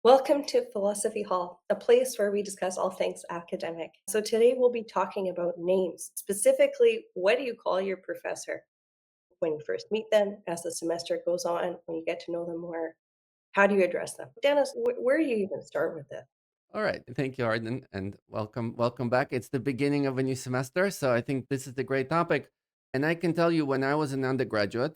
Welcome to Philosophy Hall, a place where we discuss all things academic. So today we'll be talking about names. Specifically, what do you call your professor when you first meet them, as the semester goes on, when you get to know them more? How do you address them? Dennis, where do you even start with it? All right. Thank you, Arden, and welcome back. It's the beginning of a new semester, so I think this is the great topic. And I can tell you when I was an undergraduate,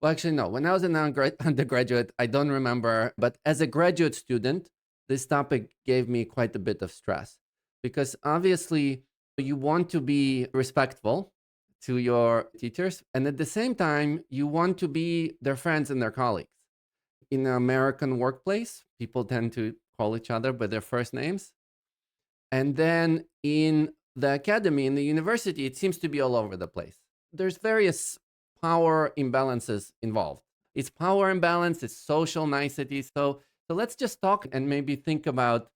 well, actually, no, when I was an undergraduate, I don't remember, but as a graduate student, this topic gave me quite a bit of stress because obviously you want to be respectful to your teachers, and at the same time, you want to be their friends and their colleagues. In an American workplace, people tend to call each other by their first names. And then in the academy, in the university, it seems to be all over the place. There's various power imbalances involved. It's power imbalance, it's social niceties. So let's just talk and maybe think about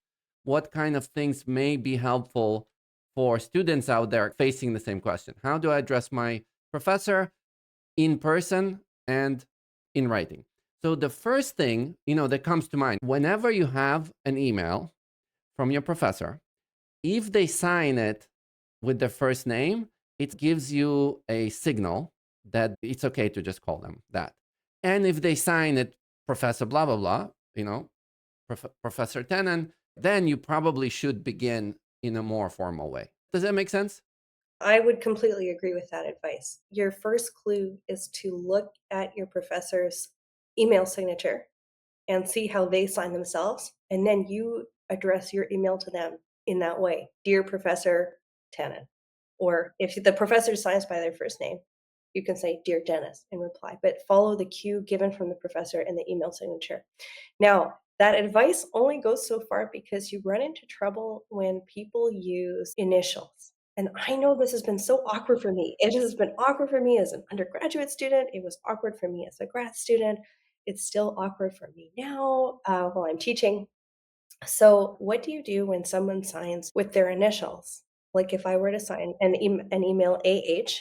what kind of things may be helpful for students out there facing the same question. How do I address my professor in person and in writing? So the first thing, that comes to mind whenever you have an email from your professor, if they sign it with their first name, it gives you a signal that it's okay to just call them that. And if they sign it Professor blah blah blah, Professor Tenen, then you probably should begin in a more formal way. Does that make sense? I would completely agree with that advice. Your first clue is to look at your professor's email signature and see how they sign themselves, and then you address your email to them in that way. Dear Professor Tannen. Or if the professor signs by their first name, you can say, Dear Dennis, in reply, but follow the cue given from the professor in the email signature. Now, that advice only goes so far because you run into trouble when people use initials. And I know this has been so awkward for me. It has been awkward for me as an undergraduate student. It was awkward for me as a grad student. It's still awkward for me now while I'm teaching. So, what do you do when someone signs with their initials? Like, if I were to sign an email AH,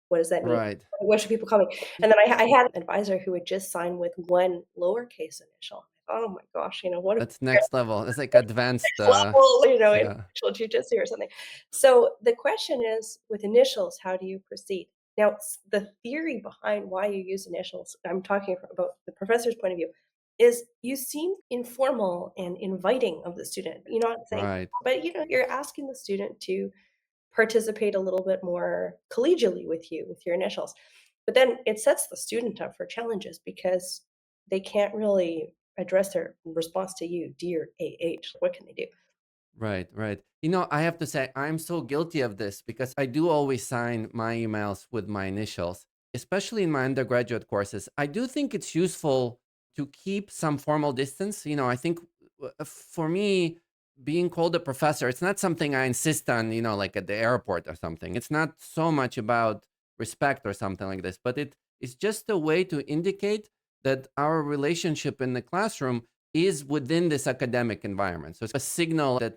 what does that mean? Right. What should people call me? And then I had an advisor who would just sign with one lowercase initial. Oh my gosh, what if That's next level. It's like advanced. level, Yeah. initial jujitsu or something. So the question is, with initials, how do you proceed? Now, the theory behind why you use initials, I'm talking about the professor's point of view, is you seem informal and inviting of the student. You're not saying, Right. but you're asking the student to participate a little bit more collegially with you with your initials. But then it sets the student up for challenges because they can't really address their response to you, dear AH. What can they do? Right, right. I have to say, I'm so guilty of this because I do always sign my emails with my initials, especially in my undergraduate courses. I do think it's useful to keep some formal distance. I think for me, being called a professor, it's not something I insist on, like at the airport or something. It's not so much about respect or something like this, but it's just a way to indicate that our relationship in the classroom is within this academic environment. So it's a signal that,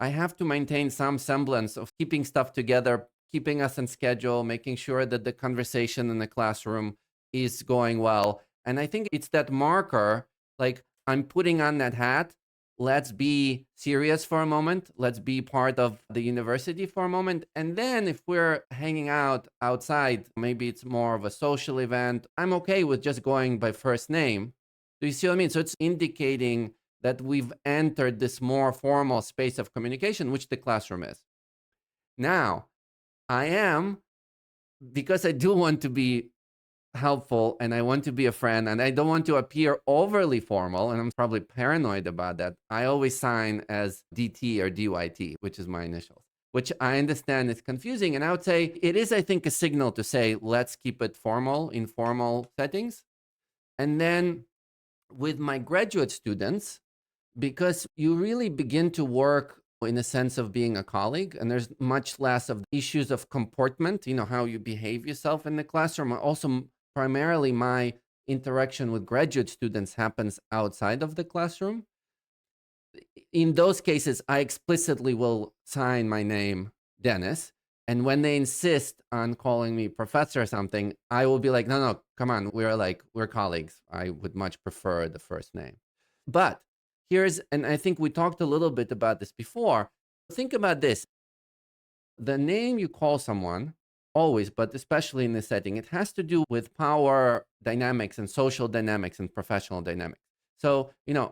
I have to maintain some semblance of keeping stuff together, keeping us on schedule, making sure that the conversation in the classroom is going well. And I think it's that marker, like I'm putting on that hat. Let's be serious for a moment. Let's be part of the university for a moment. And then if we're hanging out outside, maybe it's more of a social event, I'm okay with just going by first name. Do you see what I mean? So it's indicating that we've entered this more formal space of communication, which the classroom is. Now, I am, because I do want to be helpful and I want to be a friend and I don't want to appear overly formal, and I'm probably paranoid about that. I always sign as DT or DYT, which is my initials, which I understand is confusing. And I would say it is, I think, a signal to say, let's keep it formal in formal settings. And then with my graduate students, because you really begin to work in a sense of being a colleague, and there's much less of issues of comportment, how you behave yourself in the classroom. Also, primarily my interaction with graduate students happens outside of the classroom. In those cases, I explicitly will sign my name, Dennis. And when they insist on calling me professor or something, I will be like, no, no, come on. We're colleagues. I would much prefer the first name. But and I think we talked a little bit about this before. Think about this: the name you call someone, always, but especially in this setting, it has to do with power dynamics and social dynamics and professional dynamics. So,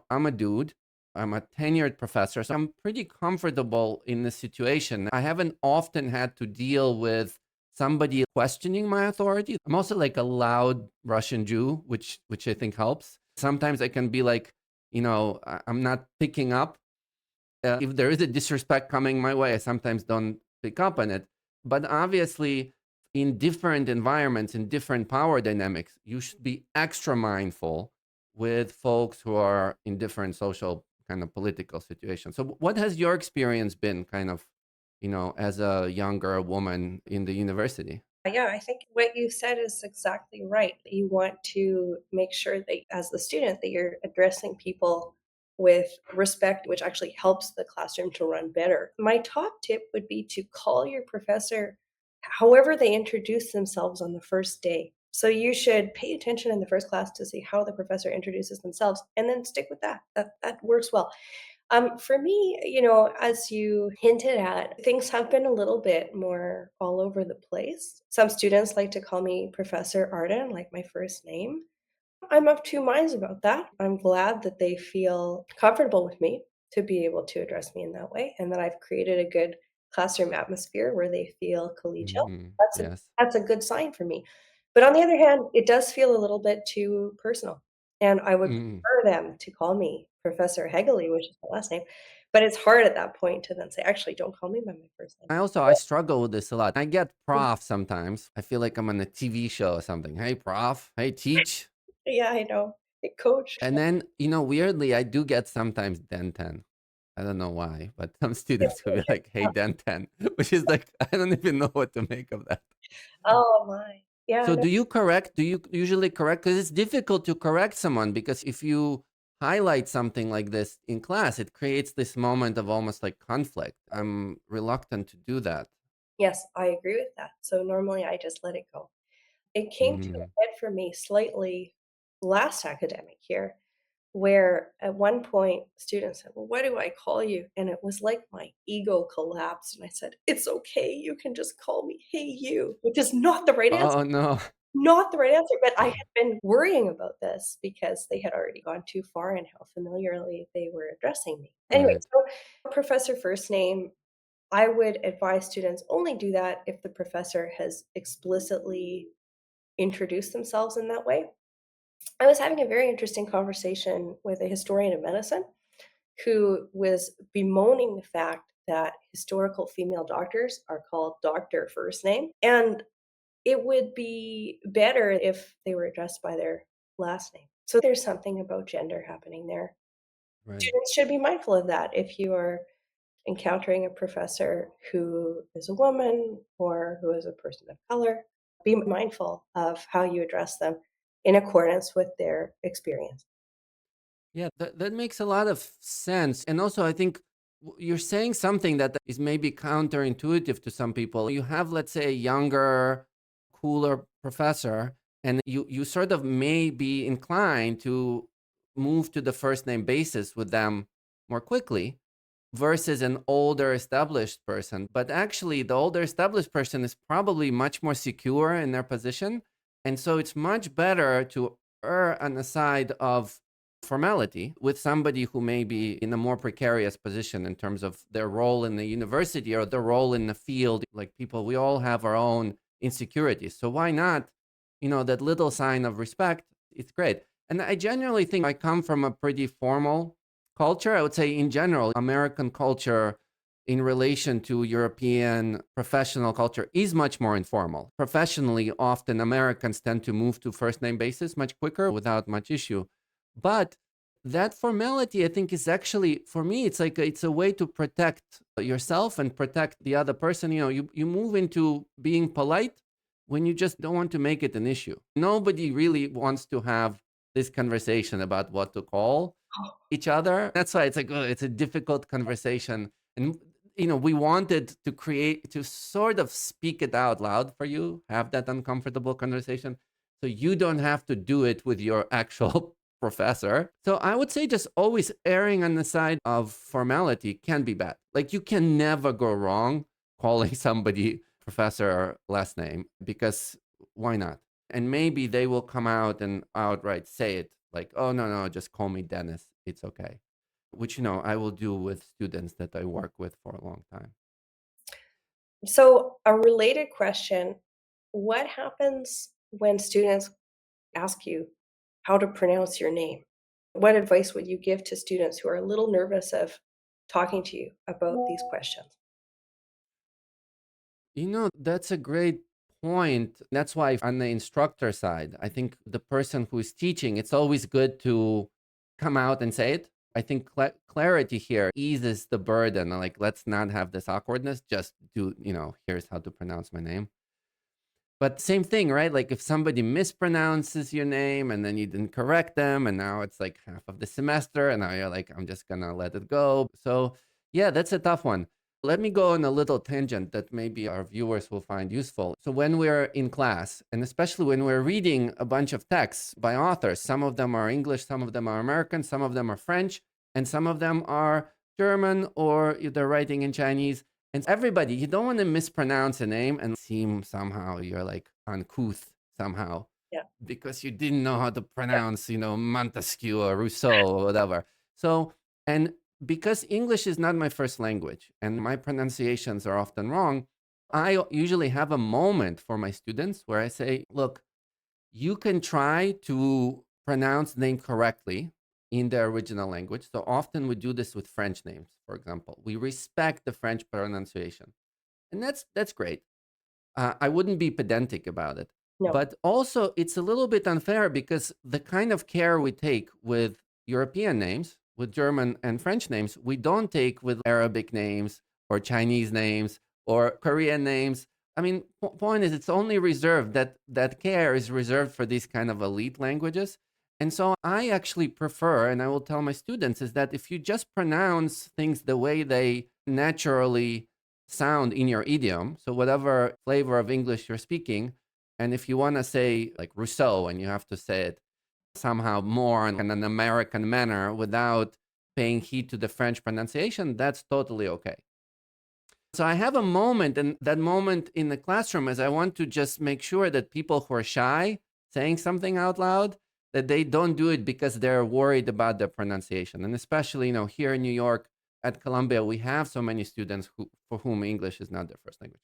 I'm a dude, I'm a tenured professor, so I'm pretty comfortable in this situation. I haven't often had to deal with somebody questioning my authority. I'm also like a loud Russian Jew, which I think helps. Sometimes I can be like, I'm not picking up if there is a disrespect coming my way. I sometimes don't pick up on it. But obviously, in different environments, in different power dynamics, you should be extra mindful with folks who are in different social kind of political situations. So, what has your experience been kind of, as a younger woman in the university? Yeah, I think what you said is exactly right. You want to make sure that as the student that you're addressing people with respect, which actually helps the classroom to run better. My top tip would be to call your professor however they introduce themselves on the first day. So you should pay attention in the first class to see how the professor introduces themselves and then stick with that. That works well. For me, as you hinted at, things have been a little bit more all over the place. Some students like to call me Professor Arden, like my first name. I'm of two minds about that. I'm glad that they feel comfortable with me to be able to address me in that way, and that I've created a good classroom atmosphere where they feel collegial. That's a Yes. that's a good sign for me. But on the other hand, it does feel a little bit too personal, and I would Mm. prefer them to call me Professor Hegley, which is my last name. But it's hard at that point to then say, actually, don't call me by my first name. I struggle with this a lot. I get prof sometimes. I feel like I'm on a TV show or something. Hey, prof. Hey, teach. Yeah, I know. Hey, coach. And then, weirdly, I do get sometimes Den 10. I don't know why, but some students will be like, hey, Den 10, which is like, I don't even know what to make of that. Oh my. Yeah, So, no. do you correct? Do you usually correct? Because it's difficult to correct someone, because if you highlight something like this in class, it creates this moment of almost like conflict. I'm reluctant to do that. Yes, I agree with that. So normally I just let it go. It came to Mm. a head for me slightly last academic year, where at one point students said, "Well, what do I call you?" And it was like my ego collapsed. And I said, "It's okay. You can just call me Hey You," which is not the right answer. Oh, no. Not the right answer. But I had been worrying about this because they had already gone too far in how familiarly they were addressing me. Anyway, Right. so professor first name, I would advise students only do that if the professor has explicitly introduced themselves in that way. I was having a very interesting conversation with a historian of medicine who was bemoaning the fact that historical female doctors are called doctor first name, and it would be better if they were addressed by their last name. So there's something about gender happening there. Right. Students should be mindful of that if you are encountering a professor who is a woman or who is a person of color. Be mindful of how you address them in accordance with their experience. Yeah, that makes a lot of sense. And also, I think you're saying something that is maybe counterintuitive to some people. You have, let's say, a younger, cooler professor, and you sort of may be inclined to move to the first name basis with them more quickly versus an older established person. But actually, the older established person is probably much more secure in their position. And so it's much better to err on the side of formality with somebody who may be in a more precarious position in terms of their role in the university or their role in the field. Like people, we all have our own insecurities. So why not, that little sign of respect? It's great. And I genuinely think I come from a pretty formal culture. I would say, in general, American culture in relation to European professional culture is much more informal. Professionally, often Americans tend to move to first name basis much quicker without much issue. But that formality, I think, is actually, for me, it's like it's a way to protect yourself and protect the other person. You move into being polite when you just don't want to make it an issue. Nobody really wants to have this conversation about what to call each other. That's why it's like, oh, it's a difficult conversation. And we wanted to create, to sort of speak it out loud for you, have that uncomfortable conversation, so you don't have to do it with your actual professor. So I would say just always erring on the side of formality can be bad. Like you can never go wrong calling somebody professor last name because why not? And maybe they will come out and outright say it like, oh, no, no, just call me Dennis. It's okay. Which, I will do with students that I work with for a long time. So, a related question, what happens when students ask you how to pronounce your name? What advice would you give to students who are a little nervous of talking to you about these questions? That's a great point. That's why on the instructor side, I think the person who is teaching, it's always good to come out and say it. I think clarity here eases the burden. Like, let's not have this awkwardness. Just do, here's how to pronounce my name. But same thing, right? Like if somebody mispronounces your name and then you didn't correct them, and now it's like half of the semester, and now you're like, I'm just gonna let it go. So, yeah, that's a tough one. Let me go on a little tangent that maybe our viewers will find useful. So, when we're in class, and especially when we're reading a bunch of texts by authors, some of them are English, some of them are American, some of them are French, and some of them are German, or they're writing in Chinese. And everybody, you don't want to mispronounce a name and seem somehow you're like uncouth somehow Yeah, because you didn't know how to yeah, pronounce, Montesquieu or Rousseau or whatever. So, and because English is not my first language and my pronunciations are often wrong, I usually have a moment for my students where I say, look, you can try to pronounce the name correctly in the original language. So often we do this with French names, for example. We respect the French pronunciation, and that's great. I wouldn't be pedantic about it. no, But also, it's a little bit unfair because the kind of care we take with European names, with German and French names, we don't take with Arabic names or Chinese names or Korean names. I mean, point is, it's only reserved that care is reserved for these kind of elite languages. And so I actually prefer, and I will tell my students, is that if you just pronounce things the way they naturally sound in your idiom. So whatever flavor of English you're speaking, and if you want to say like Rousseau and you have to say it somehow more in an American manner without paying heed to the French pronunciation, that's totally okay. So I have a moment, and that moment in the classroom is I want to just make sure that people who are shy saying something out loud, that they don't do it because they're worried about the pronunciation. And especially, here in New York at Columbia, we have so many students for whom English is not their first language.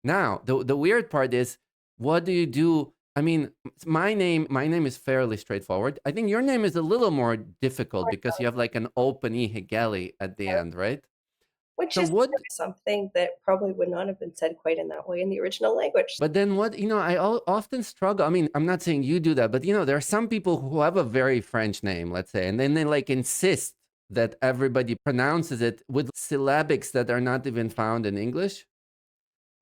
Now, the weird part is, what do you do? I mean, my name is fairly straightforward. I think your name is a little more difficult because you have like an open e hegeli at the end, right? which So is what something that probably would not have been said quite in that way in the original language. But then what, I often struggle. I mean, I'm not saying you do that, but there are some people who have a very French name, let's say, and then they like insist that everybody pronounces it with syllabics that are not even found in English.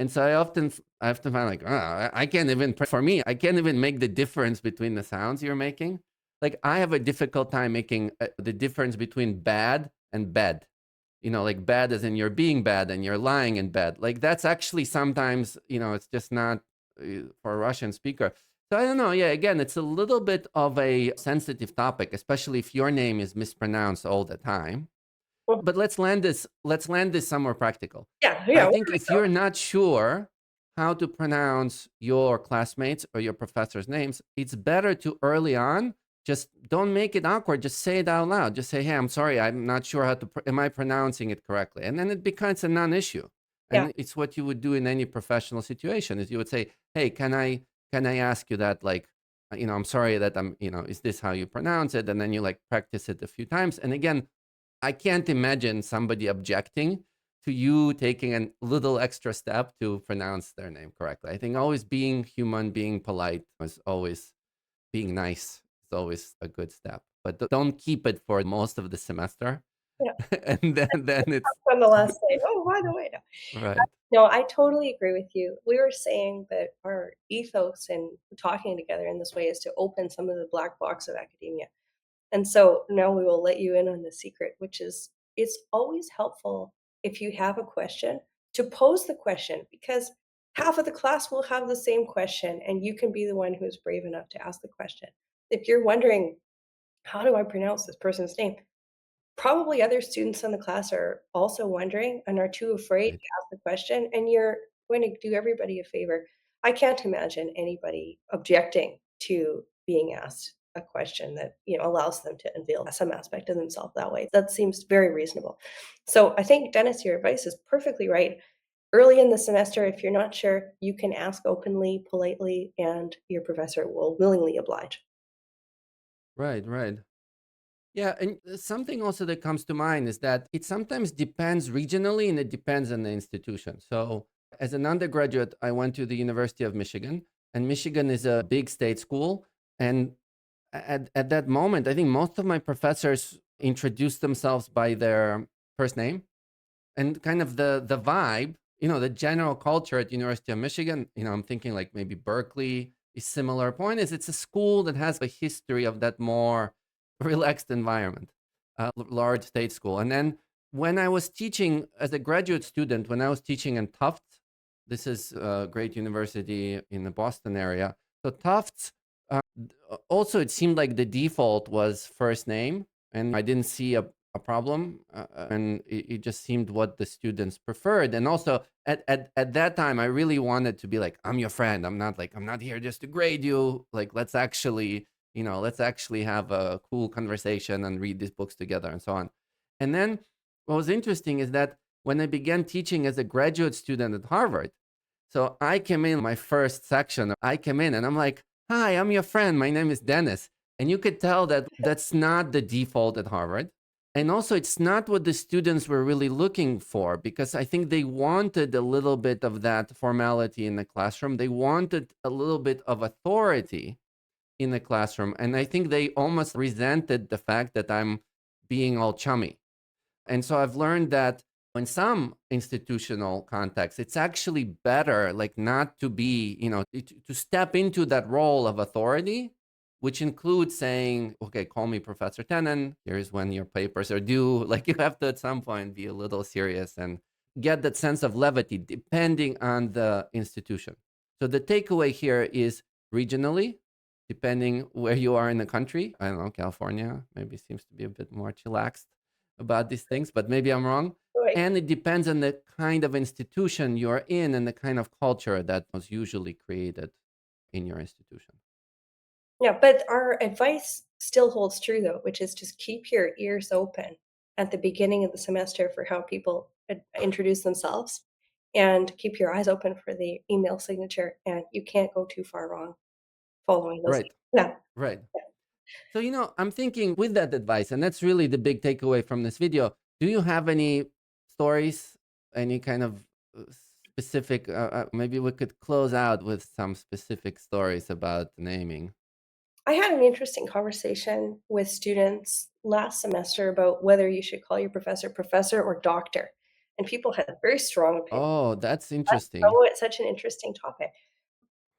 And so I often find like, I can't even, for me, I can't even make the difference between the sounds you're making. Like I have a difficult time making the difference between bad and bed. Like bad as in you're being bad and you're lying in bed. Like that's actually sometimes, it's just not for a Russian speaker. So I don't know. Yeah, again, it's a little bit of a sensitive topic, especially if your name is mispronounced all the time. Well, But let's land this somewhere practical. yeah, I yeah, where think do we if go? you're not sure how to pronounce your classmates or your professors' names, it's better to early on just don't make it awkward. Just say it out loud. Just say, "Hey, I'm sorry, I'm not sure how to. Am I pronouncing it correctly?" And then it becomes a non-issue. Yeah, And it's what you would do in any professional situation. Is you would say, "Hey, can I ask you that? Like, I'm sorry that is this how you pronounce it?" And then you like practice it a few times. And again, I can't imagine somebody objecting to you taking a little extra step to pronounce their name correctly. I think always being human, being polite is always being nice is always a good step. But don't keep it for most of the semester, yeah. and then it's On the last day. Oh, by the way, no. right. No, I totally agree with you. We were saying that our ethos in talking together in this way is to open some of the black box of academia. And so now we will let you in on the secret, which is it's always helpful if you have a question to pose the question because half of the class will have the same question and you can be the one who's brave enough to ask the question. If you're wondering how do I pronounce this person's name? Probably other students in the class are also wondering and are too afraid to Right. ask the question, and you're going to do everybody a favor. I can't imagine anybody objecting to being asked a question that, allows them to unveil some aspect of themselves that way. That seems very reasonable. So I think, Dennis, your advice is perfectly right. Early in the semester, if you're not sure, you can ask openly, politely, and your professor will willingly oblige. Right, right. Yeah, and something also that comes to mind is that it sometimes depends regionally and it depends on the institution. So, as an undergraduate, I went to the University of Michigan, and Michigan is a big state school. And at that moment, I think most of my professors introduced themselves by their first name, and kind of the vibe, the general culture at University of Michigan. I'm thinking like maybe Berkeley is similar. Point is, it's a school that has a history of that more relaxed environment, large state school. And then when I was teaching as a graduate student, when I was teaching in Tufts, this is a great university in the Boston area. So Tufts, also it seemed like the default was first name, and I didn't see a problem, and it just seemed what the students preferred. And also at that time, I really wanted to be like, I'm your friend. I'm not here just to grade you. Like, let's actually have a cool conversation and read these books together and so on. And then what was interesting is that when I began teaching as a graduate student at Harvard, so I came in my first section. I came in and I'm like, "Hi, I'm your friend. My name is Dennis." And you could tell that that's not the default at Harvard. And also, it's not what the students were really looking for, because I think they wanted a little bit of that formality in the classroom. They wanted a little bit of authority in the classroom. And I think they almost resented the fact that I'm being all chummy. And so I've learned that in some institutional contexts, it's actually better, like, not to be, to step into that role of authority, which includes saying, okay, call me Professor Tenen. Here's when your papers are due. Like, you have to at some point be a little serious and get that sense of levity depending on the institution. So the takeaway here is regionally, depending where you are in the country. I don't know, California maybe seems to be a bit more chillaxed about these things, but maybe I'm wrong. Right. And it depends on the kind of institution you're in and the kind of culture that was usually created in your institution. Yeah, but our advice still holds true though, which is just keep your ears open at the beginning of the semester for how people introduce themselves, and keep your eyes open for the email signature, and you can't go too far wrong following those. Right, Yeah. right. So, I'm thinking with that advice, and that's really the big takeaway from this video. Do you have any stories, any kind of specific, maybe we could close out with some specific stories about naming? I had an interesting conversation with students last semester about whether you should call your professor professor or doctor, and people had very strong opinions. Oh, that's That's interesting. so it's such an interesting topic.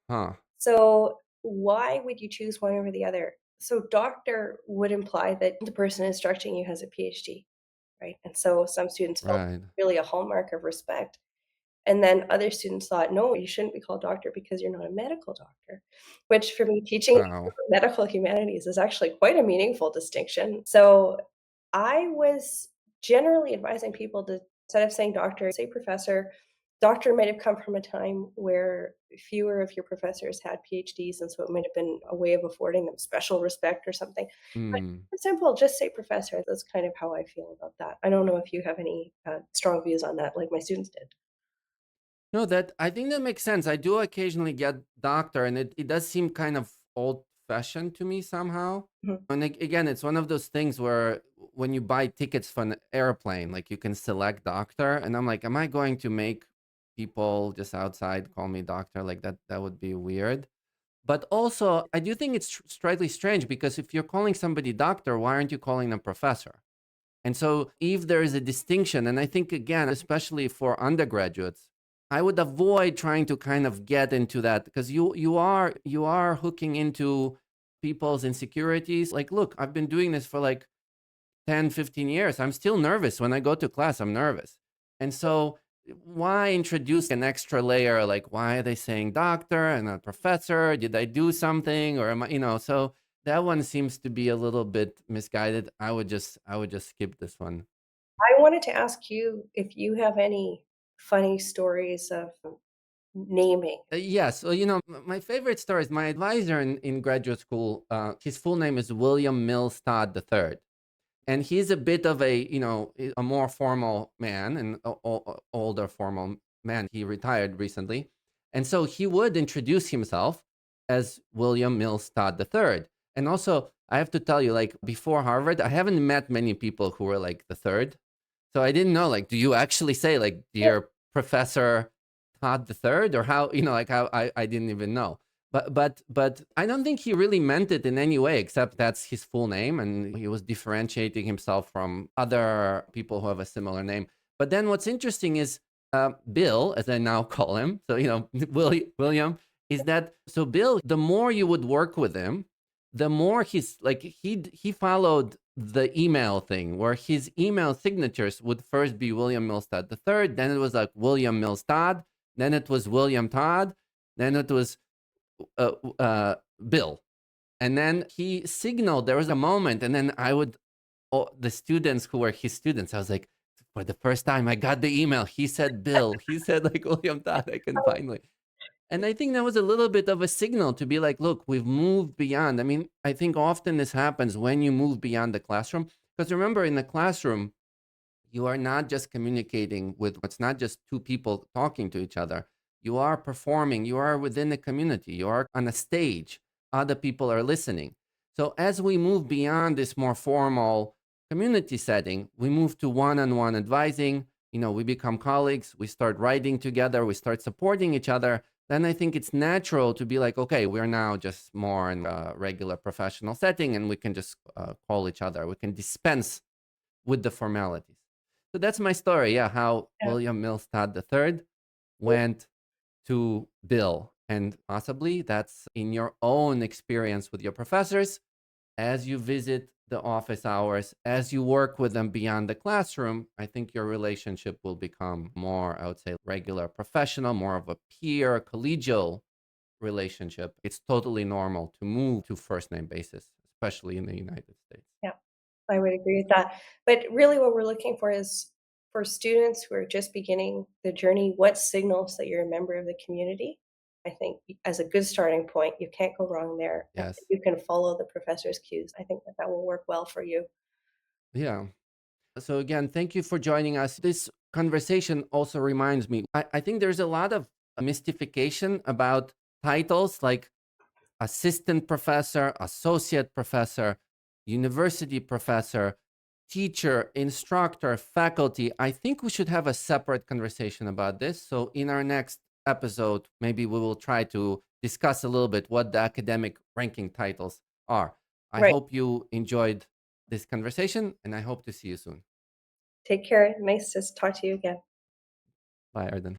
Huh. So, why would you choose one over the other? So, doctor would imply that the person instructing you has a PhD, right? And so some students felt Right. really a hallmark of respect. And then other students thought, no, you shouldn't be called doctor because you're not a medical doctor, which for me, teaching Wow. medical humanities is actually quite a meaningful distinction. So I was generally advising people to, instead of saying doctor, say professor. Doctor might have come from a time where fewer of your professors had PhDs, and so it might have been a way of affording them special respect or something. But Hmm. it's simple, just say professor. That's kind of how I feel about that. I don't know if you have any strong views on that, like my students did. No, that I think that makes sense. I do occasionally get doctor, and it does seem kind of old fashioned to me somehow. Mhm. And again, it's one of those things where when you buy tickets for an airplane, like, you can select doctor, and I'm like, am I going to make people just outside call me doctor? Like, that would be weird. But also, I do think it's slightly strange, because if you're calling somebody doctor, why aren't you calling them professor? And so, if there is a distinction, and I think, again, especially for undergraduates, I would avoid trying to kind of get into that, because you are hooking into people's insecurities. Like, look, I've been doing this for like 10, 15 years. I'm still nervous when I go to class. I'm nervous. And so, why introduce an extra layer? Like, why are they saying doctor and not professor? Did I do something? Or am I, so That one seems to be a little bit misguided. I would just skip this one. I wanted to ask you if you have any funny stories of naming. Yeah, so my favorite story is my advisor in graduate school. His full name is William Mills Todd III, and he's a bit of a more formal man and older formal man. He retired recently, and so he would introduce himself as William Mills Todd III. And also, I have to tell you, like before Harvard, I haven't met many people who were like the third. So I didn't know, like, do you actually say like, dear Professor Todd the third, or how, like how I didn't even know. But I don't think he really meant it in any way, except that's his full name, and he was differentiating himself from other people who have a similar name. But then what's interesting is Bill, as I now call him, so William, is that so Bill? The more you would work with him, the more he's like he followed the email thing where his email signatures would first be William Milstad the third, then it was like William Milstad, then it was William Todd, then it was Bill, and then he signaled there was a moment, and then I would the students who were his students, I was like, for the first time, I got the email. He said Bill. He said like William Todd. I can finally. And I think that was a little bit of a signal to be like, look, we've moved beyond. I mean, I think often this happens when you move beyond the classroom. Because remember, in the classroom, you are not just communicating with, it's not just two people talking to each other. You are performing, you are within a community, you are on a stage, other people are listening. So as we move beyond this more formal community setting, we move to one-on-one advising. We become colleagues, we start writing together, we start supporting each other. Then I think it's natural to be like, okay, we're now just more in a regular professional setting, and we can just call each other, we can dispense with the formalities. So that's my story. Yeah, how Yeah. William Mills Todd III went to Bill. And possibly that's in your own experience with your professors as you visit the office hours, as you work with them beyond the classroom. I think your relationship will become more, I would say, regular professional, more of a peer, collegial relationship. It's totally normal to move to first name basis, especially in the United States. Yeah, I would agree with that. But really what we're looking for is for students who are just beginning the journey, what signals that you're a member of the community. I think as a good starting point, you can't go wrong there. And Yes. you can follow the professor's cues. I think that that will work well for you. Yeah. So again, thank you for joining us. This conversation also reminds me, I think there's a lot of mystification about titles like assistant professor, associate professor, university professor, teacher, instructor, faculty. I think we should have a separate conversation about this. So in our next episode, maybe we will try to discuss a little bit what the academic ranking titles are. I Right. hope you enjoyed this conversation, and I hope to see you soon. Take care. Nice to talk to you again. Bye, Arden.